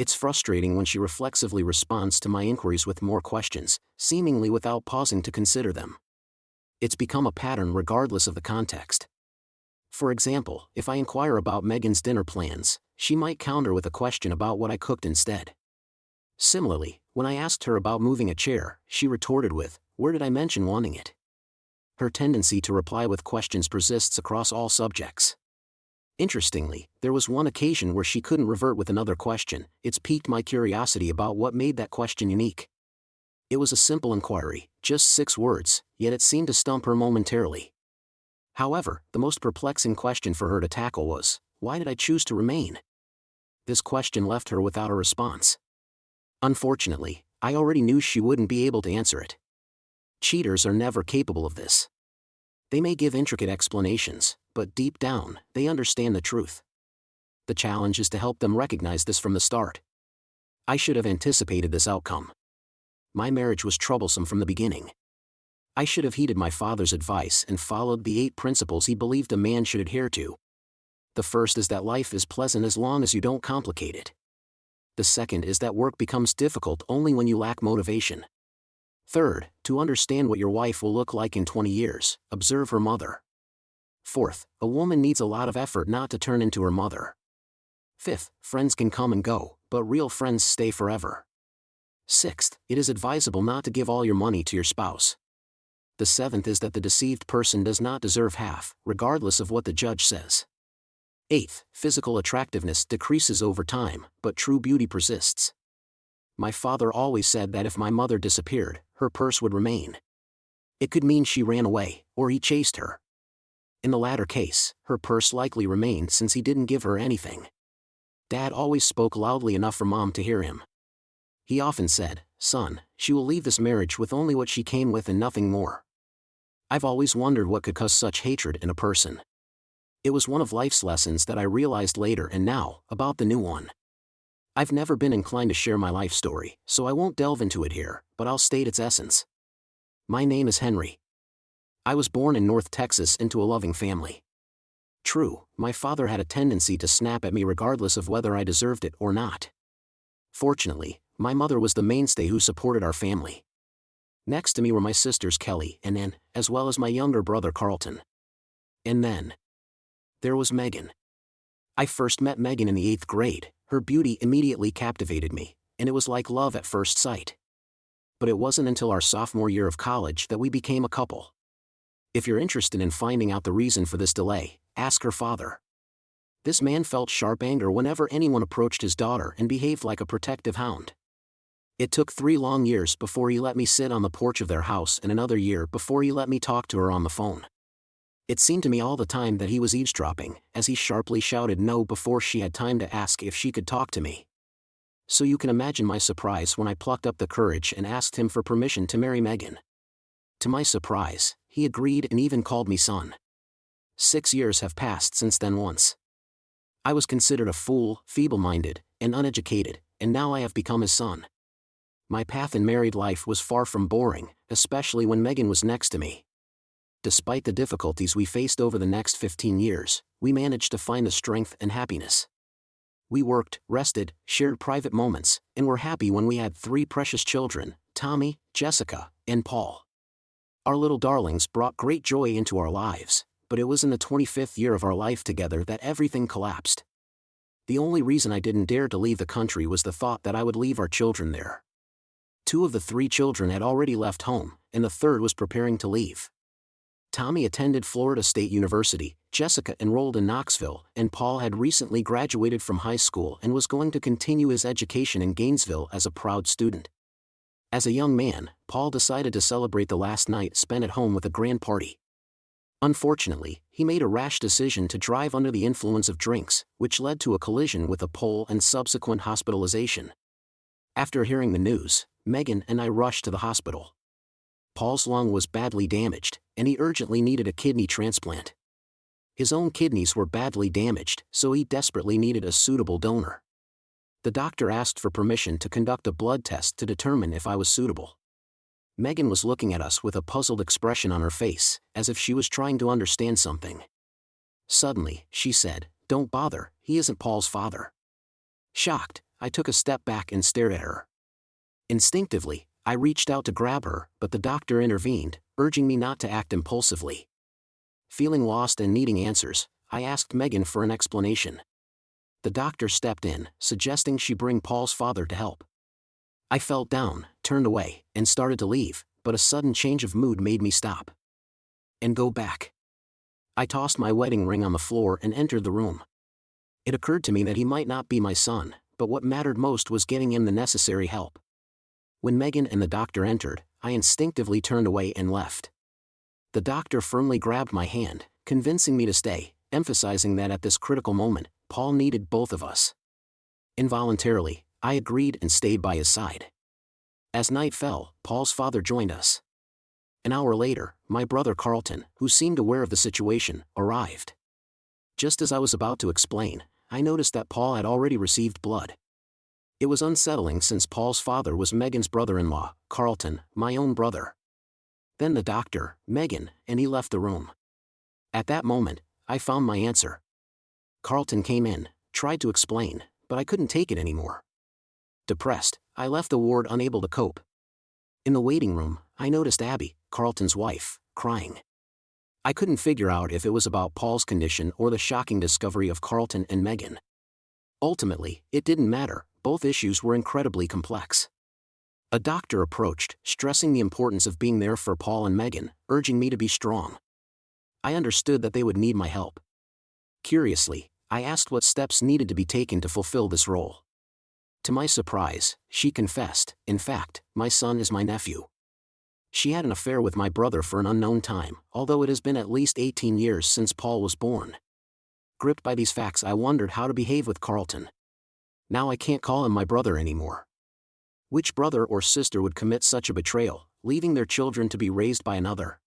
It's frustrating when she reflexively responds to my inquiries with more questions, seemingly without pausing to consider them. It's become a pattern regardless of the context. For example, if I inquire about Megan's dinner plans, she might counter with a question about what I cooked instead. Similarly, when I asked her about moving a chair, she retorted with, "Where did I mention wanting it?" Her tendency to reply with questions persists across all subjects. Interestingly, there was one occasion where she couldn't revert with another question. It's piqued my curiosity about what made that question unique. It was a simple inquiry, just 6 words, yet it seemed to stump her momentarily. However, the most perplexing question for her to tackle was, "Why did I choose to remain?" This question left her without a response. Unfortunately, I already knew she wouldn't be able to answer it. Cheaters are never capable of this. They may give intricate explanations, but deep down, they understand the truth. The challenge is to help them recognize this from the start. I should have anticipated this outcome. My marriage was troublesome from the beginning. I should have heeded my father's advice and followed the 8 principles he believed a man should adhere to. The first is that life is pleasant as long as you don't complicate it. The second is that work becomes difficult only when you lack motivation. Third, to understand what your wife will look like in 20 years, observe her mother. Fourth, a woman needs a lot of effort not to turn into her mother. Fifth, friends can come and go, but real friends stay forever. Sixth, it is advisable not to give all your money to your spouse. The seventh is that the deceived person does not deserve half, regardless of what the judge says. Eighth, physical attractiveness decreases over time, but true beauty persists. My father always said that if my mother disappeared, her purse would remain. It could mean she ran away, or he chased her. In the latter case, her purse likely remained since he didn't give her anything. Dad always spoke loudly enough for Mom to hear him. He often said, "Son, she will leave this marriage with only what she came with and nothing more." I've always wondered what could cause such hatred in a person. It was one of life's lessons that I realized later, and now, about the new one. I've never been inclined to share my life story, so I won't delve into it here, but I'll state its essence. My name is Henry. I was born in North Texas into a loving family. True, my father had a tendency to snap at me regardless of whether I deserved it or not. Fortunately, my mother was the mainstay who supported our family. Next to me were my sisters Kelly and Ann, as well as my younger brother Carlton. And then there was Megan. I first met Megan in the 8th grade. Her beauty immediately captivated me, and it was like love at first sight. But it wasn't until our sophomore year of college that we became a couple. If you're interested in finding out the reason for this delay, ask her father. This man felt sharp anger whenever anyone approached his daughter and behaved like a protective hound. It took 3 long years before he let me sit on the porch of their house and another year before he let me talk to her on the phone. It seemed to me all the time that he was eavesdropping, as he sharply shouted no before she had time to ask if she could talk to me. So you can imagine my surprise when I plucked up the courage and asked him for permission to marry Megan. To my surprise, he agreed and even called me son. 6 years have passed since then once. I was considered a fool, feeble-minded, and uneducated, and now I have become his son. My path in married life was far from boring, especially when Megan was next to me. Despite the difficulties we faced over the next 15 years, we managed to find the strength and happiness. We worked, rested, shared private moments, and were happy when we had 3 precious children, Tommy, Jessica, and Paul. Our little darlings brought great joy into our lives, but it was in the 25th year of our life together that everything collapsed. The only reason I didn't dare to leave the country was the thought that I would leave our children there. 2 of the 3 children had already left home, and the 3rd was preparing to leave. Tommy attended Florida State University, Jessica enrolled in Knoxville, and Paul had recently graduated from high school and was going to continue his education in Gainesville as a proud student. As a young man, Paul decided to celebrate the last night spent at home with a grand party. Unfortunately, he made a rash decision to drive under the influence of drinks, which led to a collision with a pole and subsequent hospitalization. After hearing the news, Megan and I rushed to the hospital. Paul's lung was badly damaged, and he urgently needed a kidney transplant. His own kidneys were badly damaged, so he desperately needed a suitable donor. The doctor asked for permission to conduct a blood test to determine if I was suitable. Megan was looking at us with a puzzled expression on her face, as if she was trying to understand something. Suddenly, she said, "Don't bother, he isn't Paul's father." Shocked, I took a step back and stared at her. Instinctively, I reached out to grab her, but the doctor intervened, urging me not to act impulsively. Feeling lost and needing answers, I asked Megan for an explanation. The doctor stepped in, suggesting she bring Paul's father to help. I felt down, turned away, and started to leave, but a sudden change of mood made me stop and go back. I tossed my wedding ring on the floor and entered the room. It occurred to me that he might not be my son, but what mattered most was getting him the necessary help. When Megan and the doctor entered, I instinctively turned away and left. The doctor firmly grabbed my hand, convincing me to stay, emphasizing that at this critical moment, Paul needed both of us. Involuntarily, I agreed and stayed by his side. As night fell, Paul's father joined us. An hour later, my brother Carlton, who seemed aware of the situation, arrived. Just as I was about to explain, I noticed that Paul had already received blood. It was unsettling since Paul's father was Megan's brother-in-law, Carlton, my own brother. Then the doctor, Megan, and he left the room. At that moment, I found my answer. Carlton came in, tried to explain, but I couldn't take it anymore. Depressed, I left the ward unable to cope. In the waiting room, I noticed Abby, Carlton's wife, crying. I couldn't figure out if it was about Paul's condition or the shocking discovery of Carlton and Megan. Ultimately, it didn't matter, both issues were incredibly complex. A doctor approached, stressing the importance of being there for Paul and Megan, urging me to be strong. I understood that they would need my help. Curiously, I asked what steps needed to be taken to fulfill this role. To my surprise, she confessed, "In fact, my son is my nephew." She had an affair with my brother for an unknown time, although it has been at least 18 years since Paul was born. Gripped by these facts, I wondered how to behave with Carlton. Now I can't call him my brother anymore. Which brother or sister would commit such a betrayal, leaving their children to be raised by another?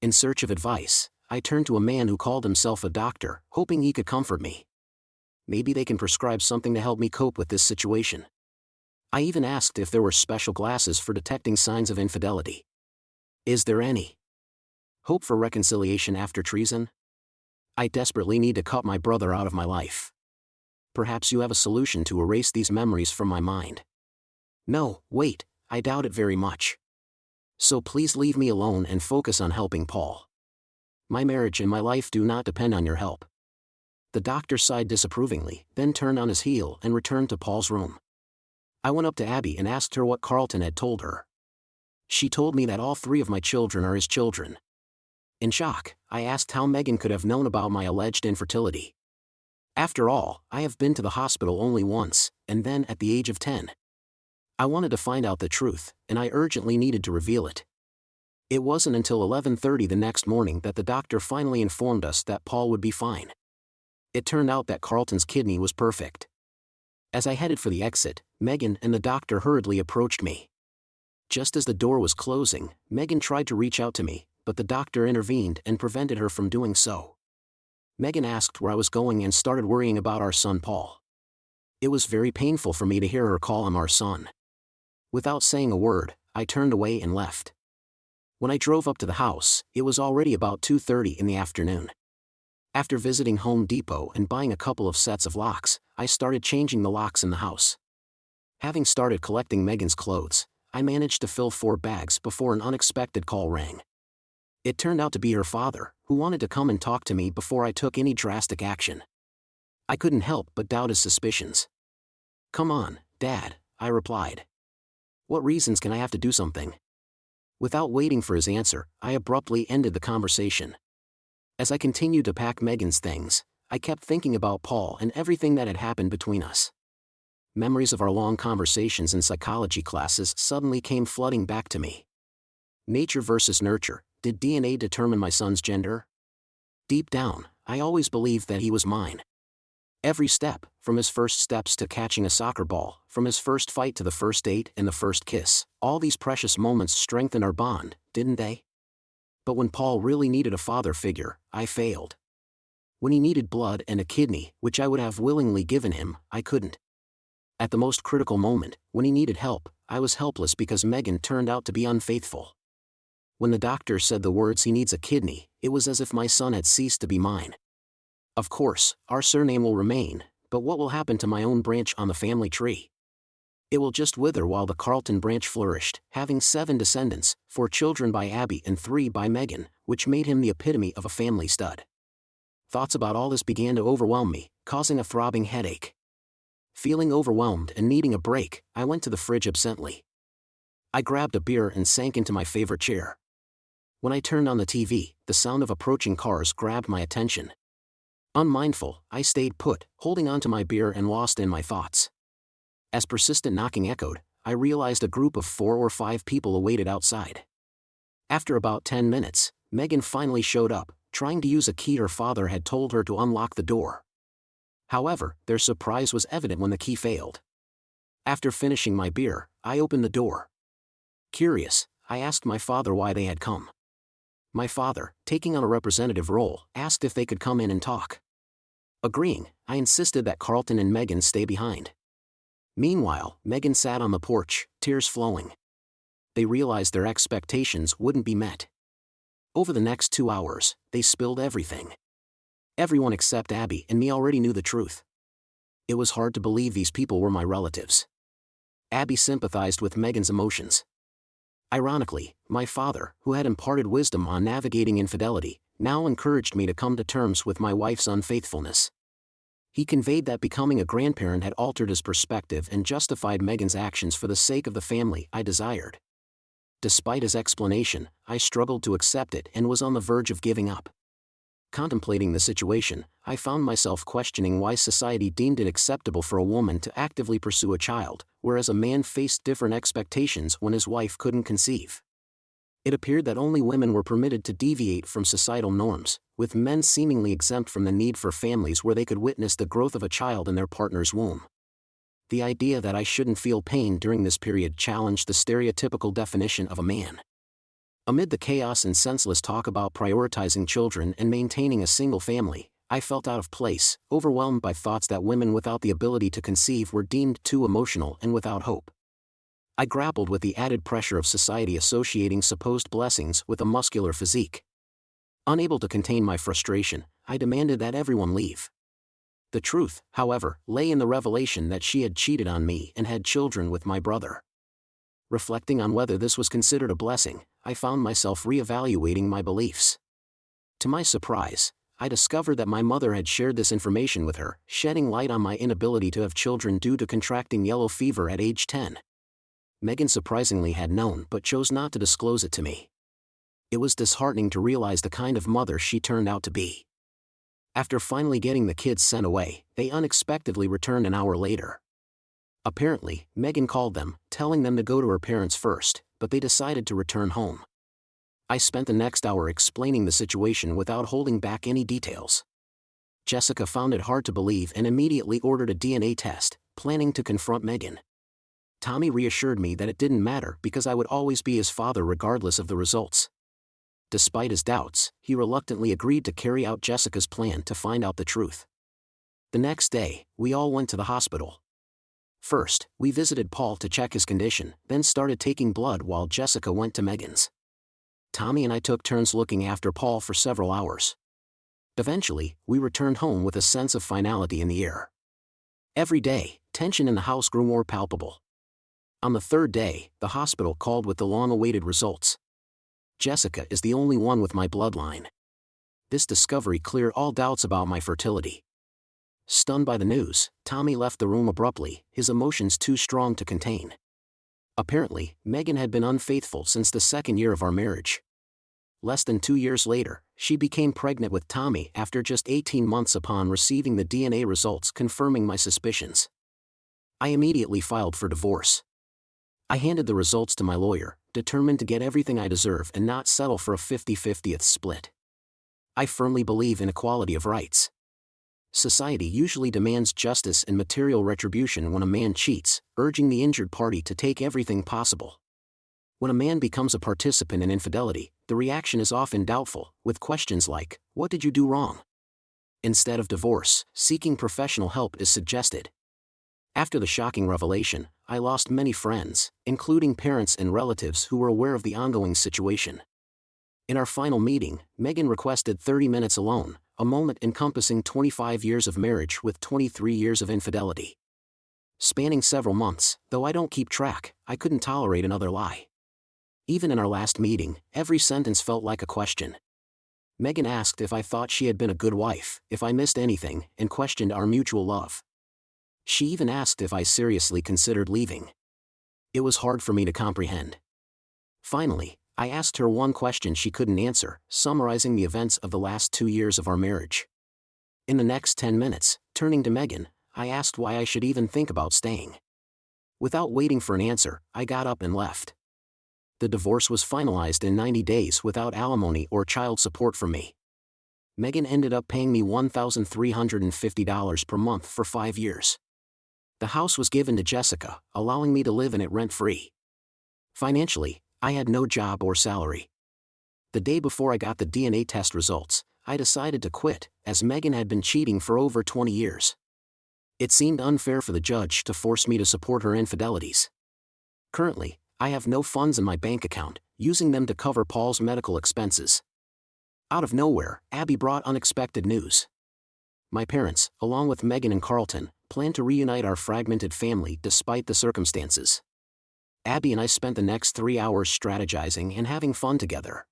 In search of advice, I turned to a man who called himself a doctor, hoping he could comfort me. Maybe they can prescribe something to help me cope with this situation. I even asked if there were special glasses for detecting signs of infidelity. Is there any hope for reconciliation after treason? I desperately need to cut my brother out of my life. Perhaps you have a solution to erase these memories from my mind. No, wait, I doubt it very much. So please leave me alone and focus on helping Paul. My marriage and my life do not depend on your help. The doctor sighed disapprovingly, then turned on his heel and returned to Paul's room. I went up to Abby and asked her what Carlton had told her. She told me that all 3 of my children are his children. In shock, I asked how Megan could have known about my alleged infertility. After all, I have been to the hospital only once, and then at the age of 10. I wanted to find out the truth, and I urgently needed to reveal it. It wasn't until 11:30 the next morning that the doctor finally informed us that Paul would be fine. It turned out that Carlton's kidney was perfect. As I headed for the exit, Megan and the doctor hurriedly approached me. Just as the door was closing, Megan tried to reach out to me, but the doctor intervened and prevented her from doing so. Megan asked where I was going and started worrying about our son Paul. It was very painful for me to hear her call him our son. Without saying a word, I turned away and left. When I drove up to the house, it was already about 2:30 in the afternoon. After visiting Home Depot and buying a couple of sets of locks, I started changing the locks in the house. Having started collecting Megan's clothes, I managed to fill 4 bags before an unexpected call rang. It turned out to be her father, who wanted to come and talk to me before I took any drastic action. I couldn't help but doubt his suspicions. "Come on, Dad," I replied. "What reasons can I have to do something?" Without waiting for his answer, I abruptly ended the conversation. As I continued to pack Megan's things, I kept thinking about Paul and everything that had happened between us. Memories of our long conversations in psychology classes suddenly came flooding back to me. Nature versus nurture. Did DNA determine my son's gender? Deep down, I always believed that he was mine. Every step, from his first steps to catching a soccer ball, from his first fight to the first date and the first kiss, all these precious moments strengthened our bond, didn't they? But when Paul really needed a father figure, I failed. When he needed blood and a kidney, which I would have willingly given him, I couldn't. At the most critical moment, when he needed help, I was helpless because Megan turned out to be unfaithful. When the doctor said the words "he needs a kidney," it was as if my son had ceased to be mine. Of course, our surname will remain, but what will happen to my own branch on the family tree? It will just wither while the Carlton branch flourished, having 7 descendants, 4 children by Abby and 3 by Megan, which made him the epitome of a family stud. Thoughts about all this began to overwhelm me, causing a throbbing headache. Feeling overwhelmed and needing a break, I went to the fridge absently. I grabbed a beer and sank into my favorite chair. When I turned on the TV, the sound of approaching cars grabbed my attention. Unmindful, I stayed put, holding on to my beer and lost in my thoughts. As persistent knocking echoed, I realized a group of 4 or 5 people awaited outside. After about 10 minutes, Megan finally showed up, trying to use a key her father had told her to unlock the door. However, their surprise was evident when the key failed. After finishing my beer, I opened the door. Curious, I asked my father why they had come. My father, taking on a representative role, asked if they could come in and talk. Agreeing, I insisted that Carlton and Megan stay behind. Meanwhile, Megan sat on the porch, tears flowing. They realized their expectations wouldn't be met. Over the next 2 hours, they spilled everything. Everyone except Abby and me already knew the truth. It was hard to believe these people were my relatives. Abby sympathized with Megan's emotions. Ironically, my father, who had imparted wisdom on navigating infidelity, now encouraged me to come to terms with my wife's unfaithfulness. He conveyed that becoming a grandparent had altered his perspective and justified Megan's actions for the sake of the family I desired. Despite his explanation, I struggled to accept it and was on the verge of giving up. Contemplating the situation, I found myself questioning why society deemed it acceptable for a woman to actively pursue a child, whereas a man faced different expectations when his wife couldn't conceive. It appeared that only women were permitted to deviate from societal norms, with men seemingly exempt from the need for families where they could witness the growth of a child in their partner's womb. The idea that I shouldn't feel pain during this period challenged the stereotypical definition of a man. Amid the chaos and senseless talk about prioritizing children and maintaining a single family, I felt out of place, overwhelmed by thoughts that women without the ability to conceive were deemed too emotional and without hope. I grappled with the added pressure of society associating supposed blessings with a muscular physique. Unable to contain my frustration, I demanded that everyone leave. The truth, however, lay in the revelation that she had cheated on me and had children with my brother. Reflecting on whether this was considered a blessing, I found myself reevaluating my beliefs. To my surprise, I discovered that my mother had shared this information with her, shedding light on my inability to have children due to contracting yellow fever at age 10. Megan surprisingly had known but chose not to disclose it to me. It was disheartening to realize the kind of mother she turned out to be. After finally getting the kids sent away, they unexpectedly returned an hour later. Apparently, Megan called them, telling them to go to her parents first, but they decided to return home. I spent the next hour explaining the situation without holding back any details. Jessica found it hard to believe and immediately ordered a DNA test, planning to confront Megan. Tommy reassured me that it didn't matter because I would always be his father regardless of the results. Despite his doubts, he reluctantly agreed to carry out Jessica's plan to find out the truth. The next day, we all went to the hospital. First, we visited Paul to check his condition, then started taking blood while Jessica went to Megan's. Tommy and I took turns looking after Paul for several hours. Eventually, we returned home with a sense of finality in the air. Every day, tension in the house grew more palpable. On the 3rd day, the hospital called with the long-awaited results. Jessica is the only one with my bloodline. This discovery cleared all doubts about my fertility. Stunned by the news, Tommy left the room abruptly, his emotions too strong to contain. Apparently, Megan had been unfaithful since the 2nd year of our marriage. Less than 2 years later, she became pregnant with Tommy after just 18 months upon receiving the DNA results confirming my suspicions. I immediately filed for divorce. I handed the results to my lawyer, determined to get everything I deserve and not settle for a 50-50th split. I firmly believe in equality of rights. Society usually demands justice and material retribution when a man cheats, urging the injured party to take everything possible. When a man becomes a participant in infidelity, the reaction is often doubtful, with questions like, "What did you do wrong?" Instead of divorce, seeking professional help is suggested. After the shocking revelation, I lost many friends, including parents and relatives who were aware of the ongoing situation. In our final meeting, Megan requested 30 minutes alone, a moment encompassing 25 years of marriage with 23 years of infidelity. Spanning several months, though I don't keep track, I couldn't tolerate another lie. Even in our last meeting, every sentence felt like a question. Megan asked if I thought she had been a good wife, if I missed anything, and questioned our mutual love. She even asked if I seriously considered leaving. It was hard for me to comprehend. Finally, I asked her one question she couldn't answer, summarizing the events of the last 2 years of our marriage. In the next 10 minutes, turning to Megan, I asked why I should even think about staying. Without waiting for an answer, I got up and left. The divorce was finalized in 90 days without alimony or child support from me. Megan ended up paying me $1,350 per month for 5 years. The house was given to Jessica, allowing me to live in it rent-free. Financially, I had no job or salary. The day before I got the DNA test results, I decided to quit, as Megan had been cheating for over 20 years. It seemed unfair for the judge to force me to support her infidelities. Currently, I have no funds in my bank account, using them to cover Paul's medical expenses. Out of nowhere, Abby brought unexpected news. My parents, along with Megan and Carlton, plan to reunite our fragmented family despite the circumstances. Abby and I spent the next 3 hours strategizing and having fun together.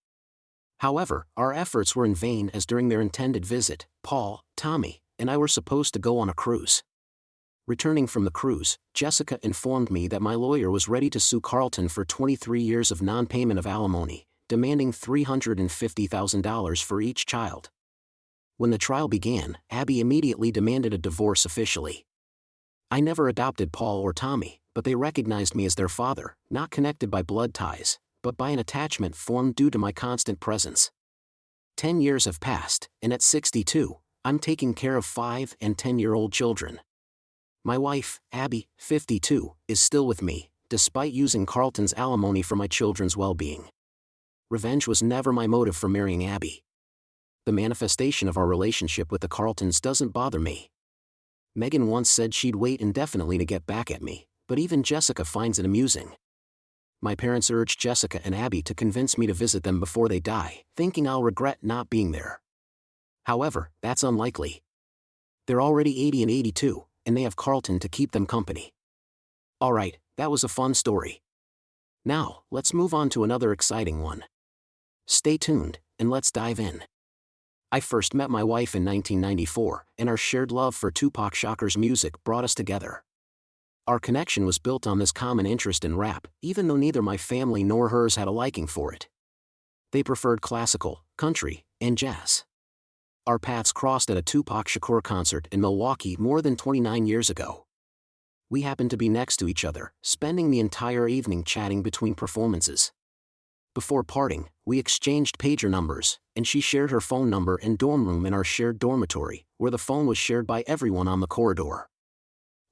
However, our efforts were in vain, as during their intended visit, Paul, Tommy, and I were supposed to go on a cruise. Returning from the cruise, Jessica informed me that my lawyer was ready to sue Carlton for 23 years of non-payment of alimony, demanding $350,000 for each child. When the trial began, Abby immediately demanded a divorce officially. I never adopted Paul or Tommy, but they recognized me as their father, not connected by blood ties, but by an attachment formed due to my constant presence. 10 years have passed, and at 62, I'm taking care of 5 and 10-year-old children. My wife, Abby, 52, is still with me, despite using Carlton's alimony for my children's well-being. Revenge was never my motive for marrying Abby. The manifestation of our relationship with the Carltons doesn't bother me. Megan once said she'd wait indefinitely to get back at me, but even Jessica finds it amusing. My parents urged Jessica and Abby to convince me to visit them before they die, thinking I'll regret not being there. However, that's unlikely. They're already 80 and 82, and they have Carlton to keep them company. Alright, that was a fun story. Now, let's move on to another exciting one. Stay tuned, and let's dive in. I first met my wife in 1994, and our shared love for Tupac Shakur's music brought us together. Our connection was built on this common interest in rap, even though neither my family nor hers had a liking for it. They preferred classical, country, and jazz. Our paths crossed at a Tupac Shakur concert in Milwaukee more than 29 years ago. We happened to be next to each other, spending the entire evening chatting between performances. Before parting, we exchanged pager numbers, and she shared her phone number and dorm room in our shared dormitory, where the phone was shared by everyone on the corridor.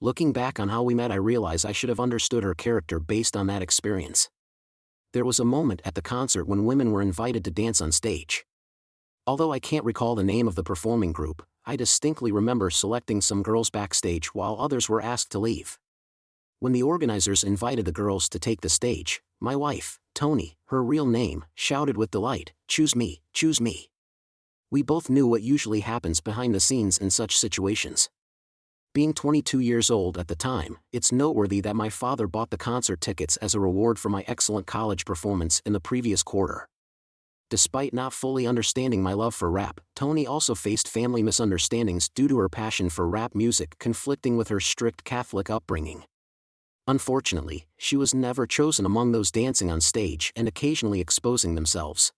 Looking back on how we met, I realize I should have understood her character based on that experience. There was a moment at the concert when women were invited to dance on stage. Although I can't recall the name of the performing group, I distinctly remember selecting some girls backstage while others were asked to leave. When the organizers invited the girls to take the stage, my wife, Tony, her real name, shouted with delight, "Choose me, choose me." We both knew what usually happens behind the scenes in such situations. Being 22 years old at the time, it's noteworthy that my father bought the concert tickets as a reward for my excellent college performance in the previous quarter. Despite not fully understanding my love for rap, Tony also faced family misunderstandings due to her passion for rap music conflicting with her strict Catholic upbringing. Unfortunately, she was never chosen among those dancing on stage and occasionally exposing themselves.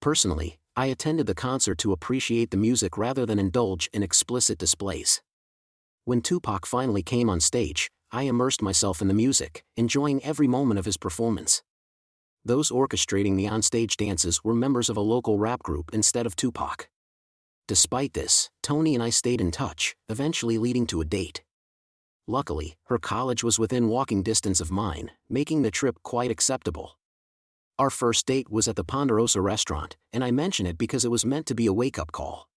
Personally, I attended the concert to appreciate the music rather than indulge in explicit displays. When Tupac finally came on stage, I immersed myself in the music, enjoying every moment of his performance. Those orchestrating the onstage dances were members of a local rap group instead of Tupac. Despite this, Tony and I stayed in touch, eventually leading to a date. Luckily, her college was within walking distance of mine, making the trip quite acceptable. Our first date was at the Ponderosa restaurant, and I mention it because it was meant to be a wake-up call.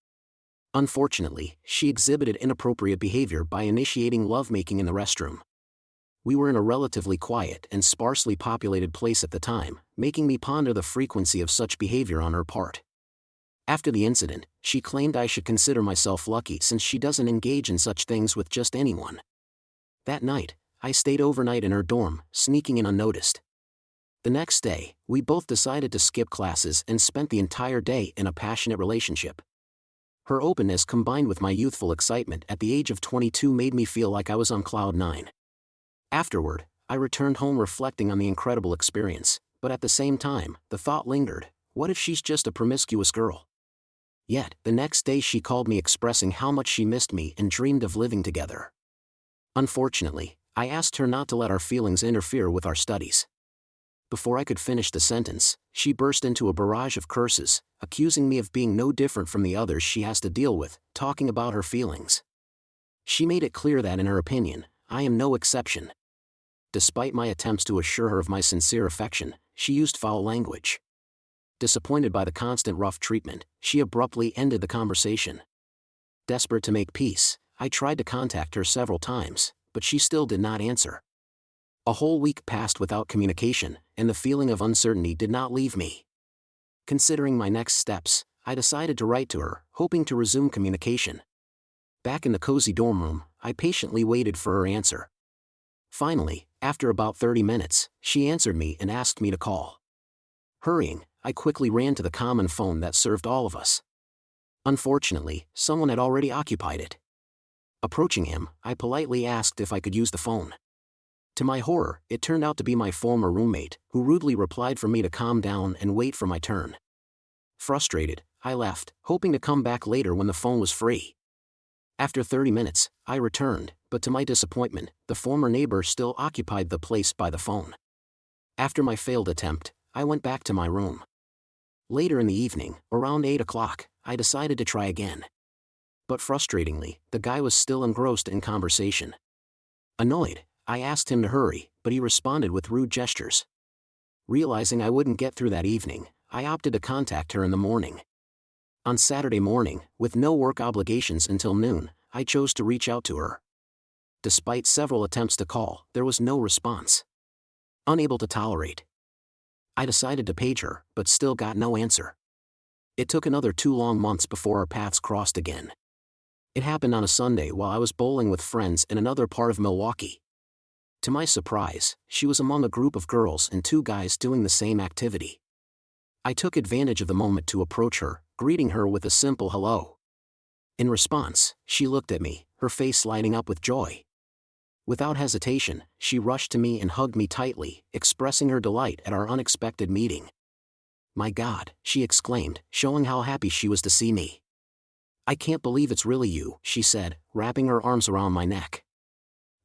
Unfortunately, she exhibited inappropriate behavior by initiating lovemaking in the restroom. We were in a relatively quiet and sparsely populated place at the time, making me ponder the frequency of such behavior on her part. After the incident, she claimed I should consider myself lucky since she doesn't engage in such things with just anyone. That night, I stayed overnight in her dorm, sneaking in unnoticed. The next day, we both decided to skip classes and spent the entire day in a passionate relationship. Her openness combined with my youthful excitement at the age of 22 made me feel like I was on cloud nine. Afterward, I returned home reflecting on the incredible experience, but at the same time, the thought lingered, what if she's just a promiscuous girl? Yet, the next day she called me expressing how much she missed me and dreamed of living together. Unfortunately, I asked her not to let our feelings interfere with our studies. Before I could finish the sentence, she burst into a barrage of curses, accusing me of being no different from the others she has to deal with, talking about her feelings. She made it clear that in her opinion, I am no exception. Despite my attempts to assure her of my sincere affection, she used foul language. Disappointed by the constant rough treatment, she abruptly ended the conversation. Desperate to make peace, I tried to contact her several times, but she still did not answer. A whole week passed without communication, and the feeling of uncertainty did not leave me. Considering my next steps, I decided to write to her, hoping to resume communication. Back in the cozy dorm room, I patiently waited for her answer. Finally, after about 30 minutes, she answered me and asked me to call. Hurrying, I quickly ran to the common phone that served all of us. Unfortunately, someone had already occupied it. Approaching him, I politely asked if I could use the phone. To my horror, it turned out to be my former roommate, who rudely replied for me to calm down and wait for my turn. Frustrated, I left, hoping to come back later when the phone was free. After 30 minutes, I returned, but to my disappointment, the former neighbor still occupied the place by the phone. After my failed attempt, I went back to my room. Later in the evening, around 8 o'clock, I decided to try again. But frustratingly, the guy was still engrossed in conversation. Annoyed, I asked him to hurry, but he responded with rude gestures. Realizing I wouldn't get through that evening, I opted to contact her in the morning. On Saturday morning, with no work obligations until noon, I chose to reach out to her. Despite several attempts to call, there was no response. Unable to tolerate, I decided to page her, but still got no answer. It took another 2 long months before our paths crossed again. It happened on a Sunday while I was bowling with friends in another part of Milwaukee. To my surprise, she was among a group of girls and 2 guys doing the same activity. I took advantage of the moment to approach her, greeting her with a simple hello. In response, she looked at me, her face lighting up with joy. Without hesitation, she rushed to me and hugged me tightly, expressing her delight at our unexpected meeting. "My God," she exclaimed, showing how happy she was to see me. "I can't believe it's really you," she said, wrapping her arms around my neck.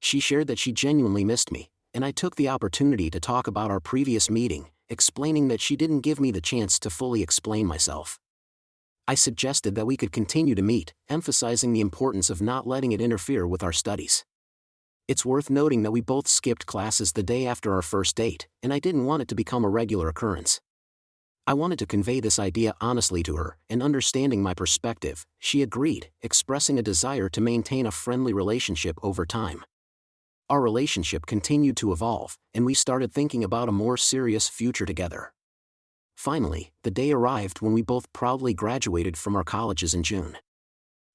She shared that she genuinely missed me, and I took the opportunity to talk about our previous meeting, explaining that she didn't give me the chance to fully explain myself. I suggested that we could continue to meet, emphasizing the importance of not letting it interfere with our studies. It's worth noting that we both skipped classes the day after our first date, and I didn't want it to become a regular occurrence. I wanted to convey this idea honestly to her, and understanding my perspective, she agreed, expressing a desire to maintain a friendly relationship over time. Our relationship continued to evolve, and we started thinking about a more serious future together. Finally, the day arrived when we both proudly graduated from our colleges in June.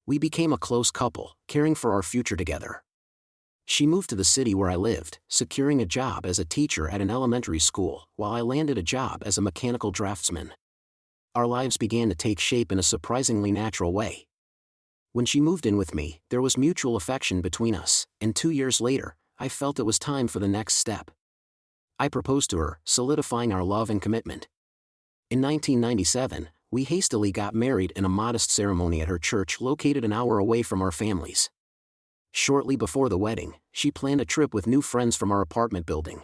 We became a close couple, caring for our future together. She moved to the city where I lived, securing a job as a teacher at an elementary school, while I landed a job as a mechanical draftsman. Our lives began to take shape in a surprisingly natural way. When she moved in with me, there was mutual affection between us, and 2 years later, I felt it was time for the next step. I proposed to her, solidifying our love and commitment. In 1997, we hastily got married in a modest ceremony at her church located an hour away from our families. Shortly before the wedding, she planned a trip with new friends from our apartment building.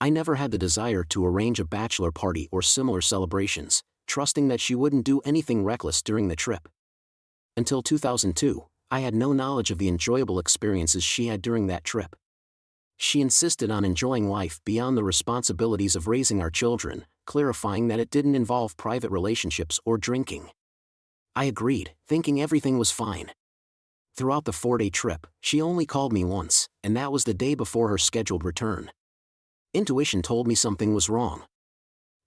I never had the desire to arrange a bachelor party or similar celebrations, trusting that she wouldn't do anything reckless during the trip. Until 2002, I had no knowledge of the enjoyable experiences she had during that trip. She insisted on enjoying life beyond the responsibilities of raising our children, clarifying that it didn't involve private relationships or drinking. I agreed, thinking everything was fine. Throughout the 4-day trip, she only called me once, and that was the day before her scheduled return. Intuition told me something was wrong.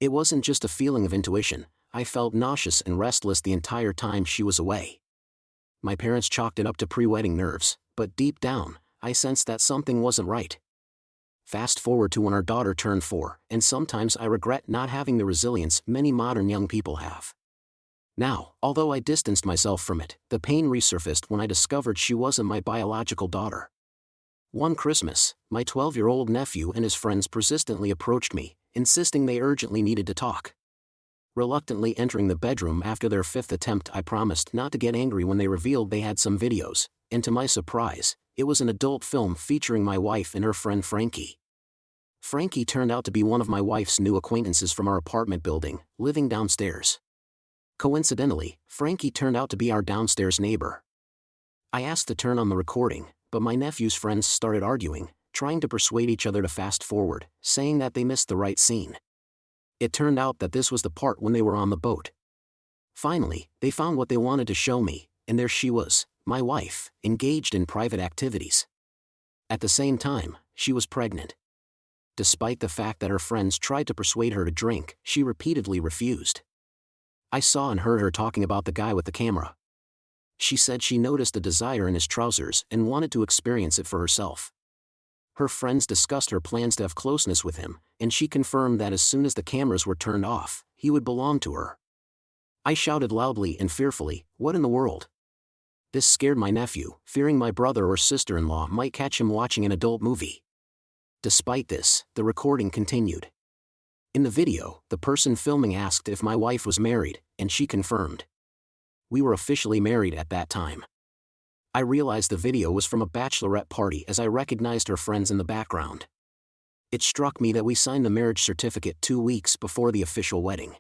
It wasn't just a feeling of intuition, I felt nauseous and restless the entire time she was away. My parents chalked it up to pre-wedding nerves, but deep down, I sensed that something wasn't right. Fast forward to when our daughter turned 4, and sometimes I regret not having the resilience many modern young people have. Now, although I distanced myself from it, the pain resurfaced when I discovered she wasn't my biological daughter. One Christmas, my 12-year-old nephew and his friends persistently approached me, insisting they urgently needed to talk. Reluctantly entering the bedroom after their 5th attempt, I promised not to get angry when they revealed they had some videos, and to my surprise, it was an adult film featuring my wife and her friend Frankie. Frankie turned out to be one of my wife's new acquaintances from our apartment building, living downstairs. Coincidentally, Frankie turned out to be our downstairs neighbor. I asked to turn on the recording, but my nephew's friends started arguing, trying to persuade each other to fast forward, saying that they missed the right scene. It turned out that this was the part when they were on the boat. Finally, they found what they wanted to show me, and there she was, my wife, engaged in private activities. At the same time, she was pregnant. Despite the fact that her friends tried to persuade her to drink, she repeatedly refused. I saw and heard her talking about the guy with the camera. She said she noticed a desire in his trousers and wanted to experience it for herself. Her friends discussed her plans to have closeness with him, and she confirmed that as soon as the cameras were turned off, he would belong to her. I shouted loudly and fearfully, "What in the world?" This scared my nephew, fearing my brother or sister-in-law might catch him watching an adult movie. Despite this, the recording continued. In the video, the person filming asked if my wife was married, and she confirmed. We were officially married at that time. I realized the video was from a bachelorette party as I recognized her friends in the background. It struck me that we signed the marriage certificate 2 weeks before the official wedding.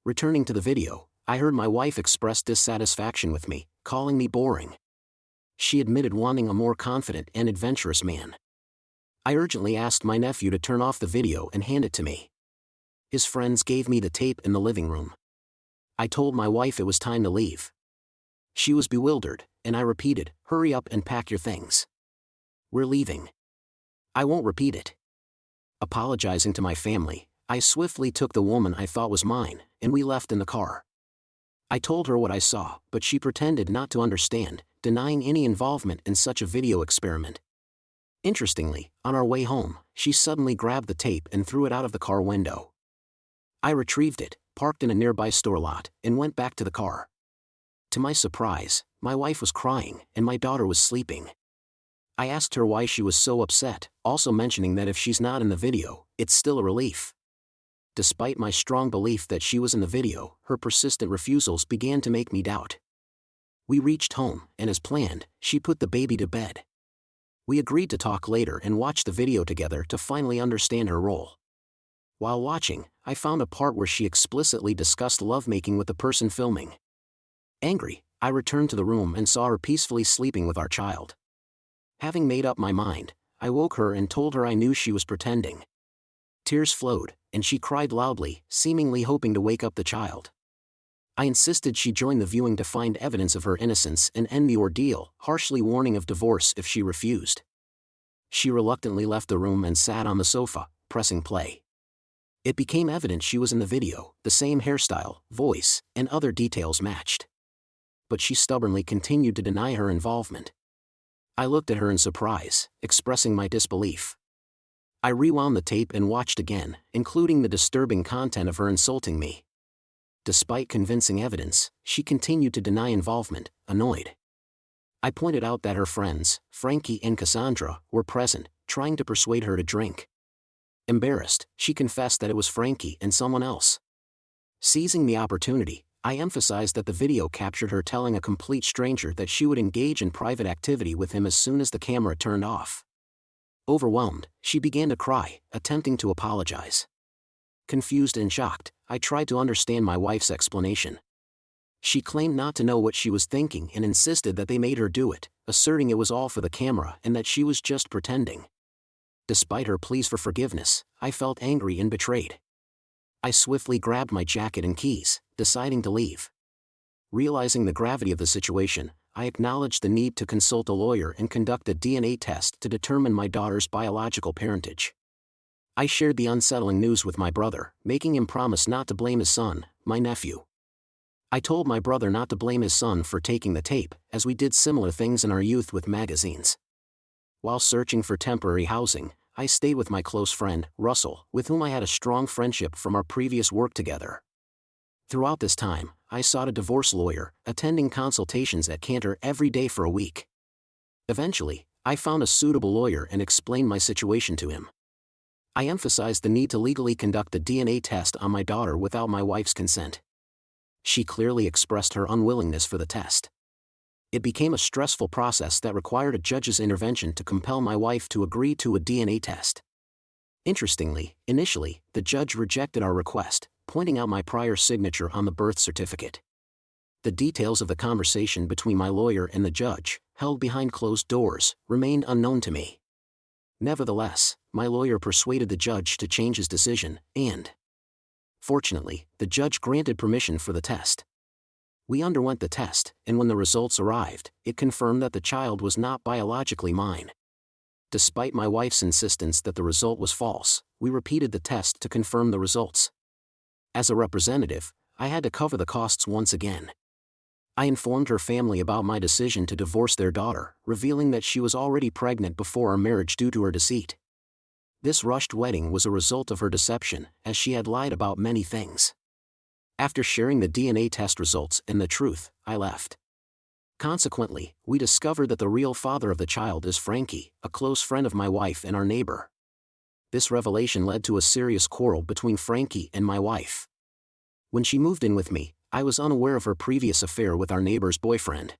Returning to the video, I heard my wife express dissatisfaction with me, calling me boring. She admitted wanting a more confident and adventurous man. I urgently asked my nephew to turn off the video and hand it to me. His friends gave me the tape in the living room. I told my wife it was time to leave. She was bewildered, and I repeated, "Hurry up and pack your things. We're leaving." I won't repeat it. Apologizing to my family, I swiftly took the woman I thought was mine, and we left in the car. I told her what I saw, but she pretended not to understand, denying any involvement in such a video experiment. Interestingly, on our way home, she suddenly grabbed the tape and threw it out of the car window. I retrieved it, parked in a nearby store lot, and went back to the car. To my surprise, my wife was crying, and my daughter was sleeping. I asked her why she was so upset, also mentioning that if she's not in the video, it's still a relief. Despite my strong belief that she was in the video, her persistent refusals began to make me doubt. We reached home, and as planned, she put the baby to bed. We agreed to talk later and watch the video together to finally understand her role. While watching, I found a part where she explicitly discussed lovemaking with the person filming. Angry, I returned to the room and saw her peacefully sleeping with our child. Having made up my mind, I woke her and told her I knew she was pretending. Tears flowed, and she cried loudly, seemingly hoping to wake up the child. I insisted she join the viewing to find evidence of her innocence and end the ordeal, harshly warning of divorce if she refused. She reluctantly left the room and sat on the sofa, pressing play. It became evident she was in the video, the same hairstyle, voice, and other details matched. But she stubbornly continued to deny her involvement. I looked at her in surprise, expressing my disbelief. I rewound the tape and watched again, including the disturbing content of her insulting me. Despite convincing evidence, she continued to deny involvement, annoyed. I pointed out that her friends, Frankie and Cassandra, were present, trying to persuade her to drink. Embarrassed, she confessed that it was Frankie and someone else. Seizing the opportunity, I emphasized that the video captured her telling a complete stranger that she would engage in private activity with him as soon as the camera turned off. Overwhelmed, she began to cry, attempting to apologize. Confused and shocked, I tried to understand my wife's explanation. She claimed not to know what she was thinking and insisted that they made her do it, asserting it was all for the camera and that she was just pretending. Despite her pleas for forgiveness, I felt angry and betrayed. I swiftly grabbed my jacket and keys, deciding to leave. Realizing the gravity of the situation, I acknowledged the need to consult a lawyer and conduct a DNA test to determine my daughter's biological parentage. I shared the unsettling news with my brother, making him promise not to blame his son, my nephew. I told my brother not to blame his son for taking the tape, as we did similar things in our youth with magazines. While searching for temporary housing, I stayed with my close friend, Russell, with whom I had a strong friendship from our previous work together. Throughout this time, I sought a divorce lawyer, attending consultations at Cantor every day for a week. Eventually, I found a suitable lawyer and explained my situation to him. I emphasized the need to legally conduct a DNA test on my daughter without my wife's consent. She clearly expressed her unwillingness for the test. It became a stressful process that required a judge's intervention to compel my wife to agree to a DNA test. Interestingly, initially, the judge rejected our request, pointing out my prior signature on the birth certificate. The details of the conversation between my lawyer and the judge, held behind closed doors, remained unknown to me. Nevertheless, my lawyer persuaded the judge to change his decision, and fortunately, the judge granted permission for the test. We underwent the test, and when the results arrived, it confirmed that the child was not biologically mine. Despite my wife's insistence that the result was false, we repeated the test to confirm the results. As a representative, I had to cover the costs once again. I informed her family about my decision to divorce their daughter, revealing that she was already pregnant before our marriage due to her deceit. This rushed wedding was a result of her deception, as she had lied about many things. After sharing the DNA test results and the truth, I left. Consequently, we discovered that the real father of the child is Frankie, a close friend of my wife and our neighbor. This revelation led to a serious quarrel between Frankie and my wife. When she moved in with me, I was unaware of her previous affair with our neighbor's boyfriend.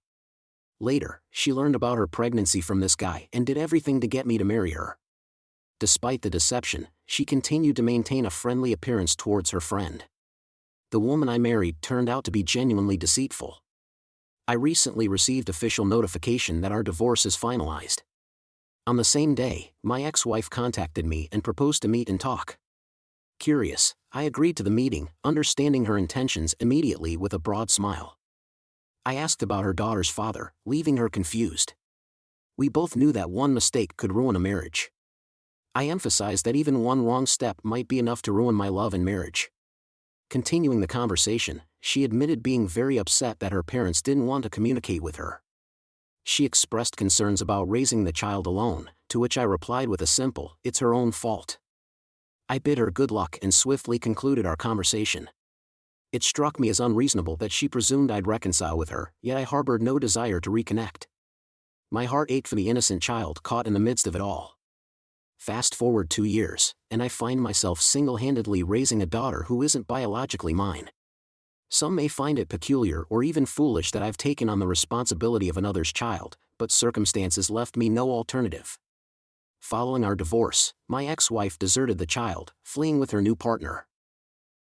Later, she learned about her pregnancy from this guy and did everything to get me to marry her. Despite the deception, she continued to maintain a friendly appearance towards her friend. The woman I married turned out to be genuinely deceitful. I recently received official notification that our divorce is finalized. On the same day, my ex-wife contacted me and proposed to meet and talk. Curious, I agreed to the meeting, understanding her intentions immediately with a broad smile. I asked about her daughter's father, leaving her confused. We both knew that one mistake could ruin a marriage. I emphasized that even one wrong step might be enough to ruin my love and marriage. Continuing the conversation, she admitted being very upset that her parents didn't want to communicate with her. She expressed concerns about raising the child alone, to which I replied with a simple, "It's her own fault." I bid her good luck and swiftly concluded our conversation. It struck me as unreasonable that she presumed I'd reconcile with her, yet I harbored no desire to reconnect. My heart ached for the innocent child caught in the midst of it all. Fast forward 2 years, and I find myself single-handedly raising a daughter who isn't biologically mine. Some may find it peculiar or even foolish that I've taken on the responsibility of another's child, but circumstances left me no alternative. Following our divorce, my ex-wife deserted the child, fleeing with her new partner.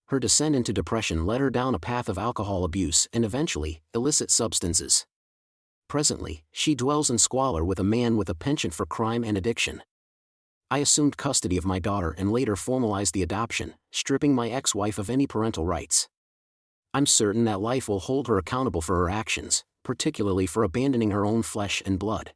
Her descent into depression led her down a path of alcohol abuse and eventually, illicit substances. Presently, she dwells in squalor with a man with a penchant for crime and addiction. I assumed custody of my daughter and later formalized the adoption, stripping my ex-wife of any parental rights. I'm certain that life will hold her accountable for her actions, particularly for abandoning her own flesh and blood.